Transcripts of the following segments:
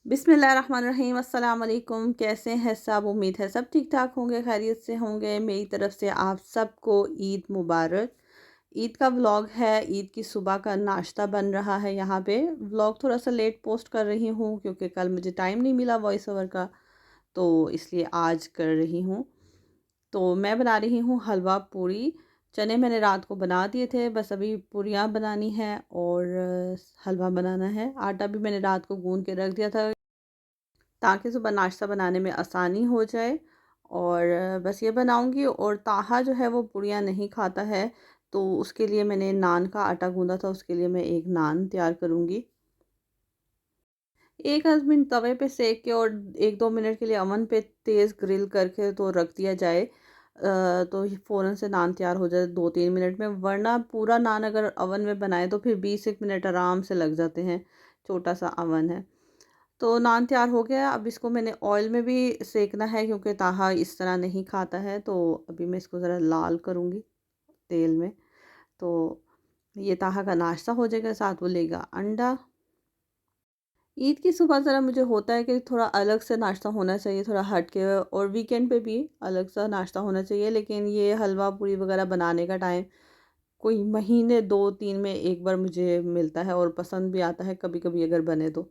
बिस्मिल्लाहिर्रहमानिर्रहीम अस्सलाम वालेकुम। कैसे हैं सब? उम्मीद है सब ठीक ठाक होंगे, खैरियत से होंगे। मेरी तरफ से आप सबको ईद मुबारक। ईद का व्लॉग है, ईद की सुबह का नाश्ता बन रहा है। यहाँ पे व्लॉग थोड़ा सा लेट पोस्ट कर रही हूँ क्योंकि कल मुझे टाइम नहीं मिला वॉइस ओवर का, तो इसलिए आज कर रही हूँ। तो मैं बना रही हूँ हलवा पूरी। चने मैंने रात को बना दिए थे, बस अभी पूरियाँ बनानी है और हलवा बनाना है। आटा भी मैंने रात को गूंद के रख दिया था ताकि सुबह नाश्ता बनाने में आसानी हो जाए। और बस ये बनाऊंगी। और ताहा जो है वो पूड़ियाँ नहीं खाता है, तो उसके लिए मैंने नान का आटा गूंदा था, उसके लिए मैं एक नान तैयार करूँगी। एक आध मिनट तवे पे सेक के और 1-2 मिनट के लिए अवन पे तेज़ ग्रिल करके तो रख दिया जाए, तो फ़ौरन से नान तैयार हो जाए 2-3 मिनट में। वरना पूरा नान अगर अवन में बनाए तो फिर 20 एक मिनट आराम से लग जाते हैं, छोटा सा अवन है। तो नान तैयार हो गया। अब इसको मैंने ऑयल में भी सेकना है क्योंकि ताहा इस तरह नहीं खाता है, तो अभी मैं इसको ज़रा लाल करूँगी तेल में। तो ये ताहा का नाश्ता हो जाएगा, साथ वो लेगा अंडा। ईद की सुबह ज़रा मुझे होता है कि थोड़ा अलग से नाश्ता होना चाहिए, थोड़ा हट के, और वीकेंड पे भी अलग सा नाश्ता होना चाहिए। लेकिन ये हलवा पूरी वगैरह बनाने का टाइम कोई महीने 2-3 में एक बार मुझे मिलता है और पसंद भी आता है कभी कभी अगर बने तो।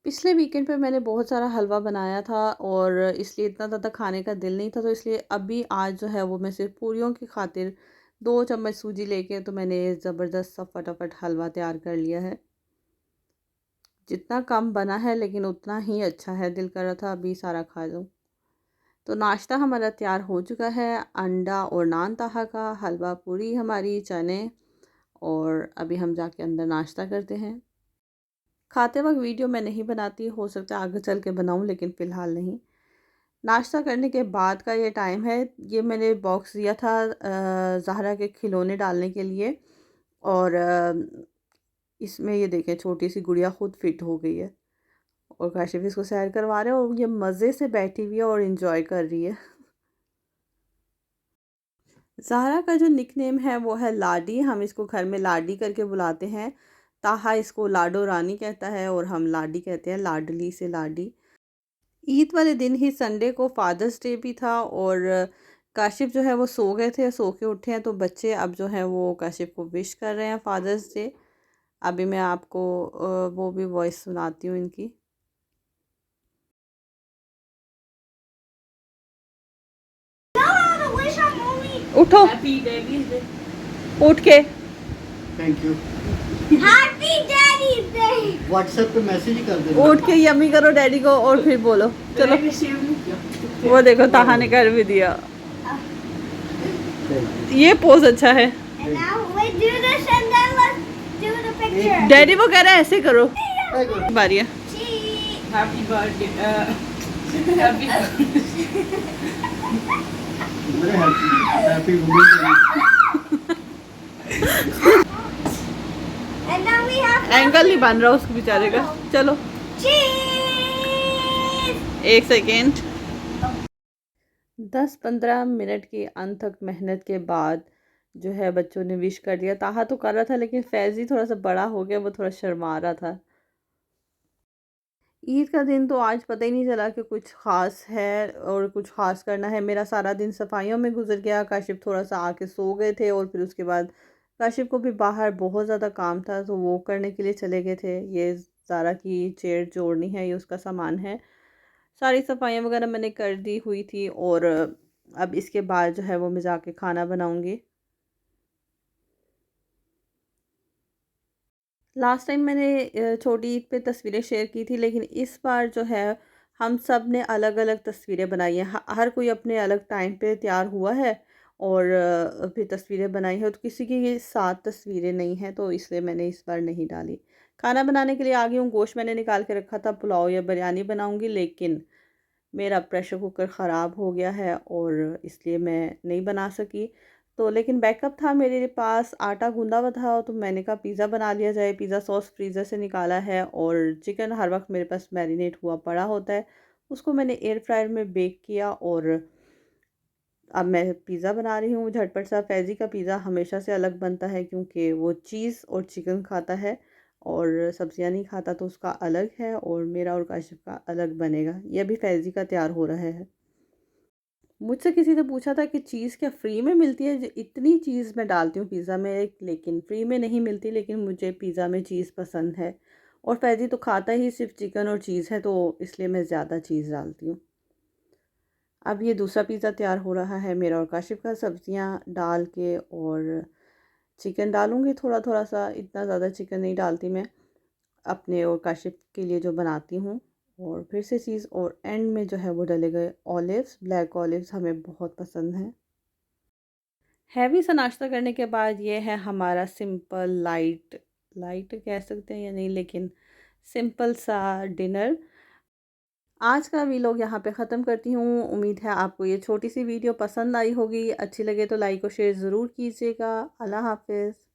पिछले वीकेंड पे मैंने बहुत सारा हलवा बनाया था और इसलिए इतना ज़्यादा खाने का दिल नहीं था, तो इसलिए अभी आज जो है वो मैं सिर्फ पूरियों की खातिर 2 चम्मच सूजी लेके तो मैंने ज़बरदस्त सा फटाफट हलवा तैयार कर लिया है। जितना कम बना है लेकिन उतना ही अच्छा है, दिल कर रहा था अभी सारा खा लूँ। तो नाश्ता हमारा तैयार हो चुका है, अंडा और नान ताहा का, हलवा पूरी हमारी, चने। और अभी हम जाके अंदर नाश्ता करते हैं। खाते वक्त वीडियो मैं नहीं बनाती, हो सकता है आगे चल के बनाऊं लेकिन फ़िलहाल नहीं। नाश्ता करने के बाद का ये टाइम है। ये मैंने बॉक्स दिया था ज़हरा के खिलौने डालने के लिए। और इसमें ये देखें छोटी सी गुड़िया खुद फिट हो गई है और काशिफ इसको सैर करवा रहे हैं और ये मज़े से बैठी हुई है और इन्जॉय कर रही है। ज़ाहरा का जो निकनेम है वो है लाडी। हम इसको घर में लाडी करके बुलाते हैं। ताहा इसको लाडो रानी कहता है और हम लाडी कहते हैं, लाडली से लाडी। ईद वाले दिन ही संडे को फादर्स डे भी था और काशिफ जो है वो सो गए थे, सो के उठे हैं, तो बच्चे अब जो है वो काशिफ को विश कर रहे हैं फादर्स डे। अभी मैं आपको वो भी वॉइस सुनाती हूँ इनकी। उठो, उठ के thank you. Happy daddy day. WhatsApp पे मैसेज ही कर देना। उठ के यम्मी करो डैडी को और फिर बोलो चलो। वो देखो ताहा ने कर भी दिया। ये पोज अच्छा है। डैडी वो कह रहा है ऐसे करो। बारी है। Happy birthday. Happy मेरे हैप्पी एंगल नहीं बन रहा उसके बेचारे का। चलो एक सेकेंड। 10-15 मिनट की अनथक मेहनत के बाद जो है बच्चों ने विश कर दिया। ताहा तो कर रहा था लेकिन फैज़ी थोड़ा सा बड़ा हो गया, वो थोड़ा शर्मा रहा था। ईद का दिन तो आज पता ही नहीं चला कि कुछ ख़ास है और कुछ ख़ास करना है। मेरा सारा दिन सफाइयों में गुजर गया। काशिफ थोड़ा सा आके सो गए थे और फिर उसके बाद काशिफ को भी बाहर बहुत ज़्यादा काम था तो वो करने के लिए चले गए थे। ये ज़ारा की चेयर जोड़नी है, ये उसका सामान है। सारी सफाइयाँ वगैरह मैंने कर दी हुई थी और अब इसके बाद जो है वो मैं जाके खाना बनाऊँगी। लास्ट टाइम मैंने छोटी ईद पे तस्वीरें शेयर की थी, लेकिन इस बार जो है हम सब ने अलग अलग तस्वीरें बनाई हैं। हर कोई अपने अलग टाइम पे तैयार हुआ है और फिर तस्वीरें बनाई हैं, तो किसी की ये 7 तस्वीरें नहीं हैं, तो इसलिए मैंने इस बार नहीं डाली। खाना बनाने के लिए आ गई हूँ। गोश्त मैंने निकाल के रखा था, पुलाव या बिरयानी बनाऊँगी, लेकिन मेरा प्रेशर कुकर ख़राब हो गया है और इसलिए मैं नहीं बना सकी। तो लेकिन बैकअप था मेरे पास, आटा गूंदा हुआ था, तो मैंने कहा पिज़्ज़ा बना लिया जाए। पिज़्ज़ा सॉस फ्रीज़र से निकाला है और चिकन हर वक्त मेरे पास मैरिनेट हुआ पड़ा होता है, उसको मैंने एयर फ्रायर में बेक किया और अब मैं पिज़्ज़ा बना रही हूँ झटपट सा। फैज़ी का पिज़्ज़ा हमेशा से अलग बनता है क्योंकि वो चीज़ और चिकन खाता है और सब्जियां नहीं खाता तो उसका अलग है, और मेरा और काशिफ का अलग बनेगा। ये अभी फैज़ी का तैयार हो रहा है। मुझसे किसी ने पूछा था कि चीज़ क्या फ्री में मिलती है? इतनी चीज़ मैं डालती हूँ पिज़्ज़ा में, लेकिन फ्री में नहीं मिलती, लेकिन मुझे पिज़्ज़ा में चीज़ पसंद है। और फैज़ी तो खाता ही सिर्फ़ चिकन और चीज़ है, तो इसलिए मैं ज़्यादा चीज़ डालती हूँ। अब ये दूसरा पिज़्ज़ा तैयार हो रहा है मेरा और काशिफ का, सब्जियां डाल के, और चिकन डालूँगी थोड़ा-थोड़ा सा, इतना ज़्यादा चिकन नहीं डालती मैं, अपने और काशिफ के लिए जो बनाती हूँ। और फिर से चीज़, और एंड में जो है वो डले गए ऑलिव्स, ब्लैक ऑलिव्स हमें बहुत पसंद हैं। हैवी सा नाश्ता करने के बाद ये है हमारा सिंपल लाइट, लाइट कह सकते हैं या नहीं, लेकिन सिंपल सा डिनर। आज का व्लॉग यहाँ पे ख़त्म करती हूँ। उम्मीद है आपको ये छोटी सी वीडियो पसंद आई होगी। अच्छी लगे तो लाइक और शेयर ज़रूर कीजिएगा। अल्लाह हाफ़िज़।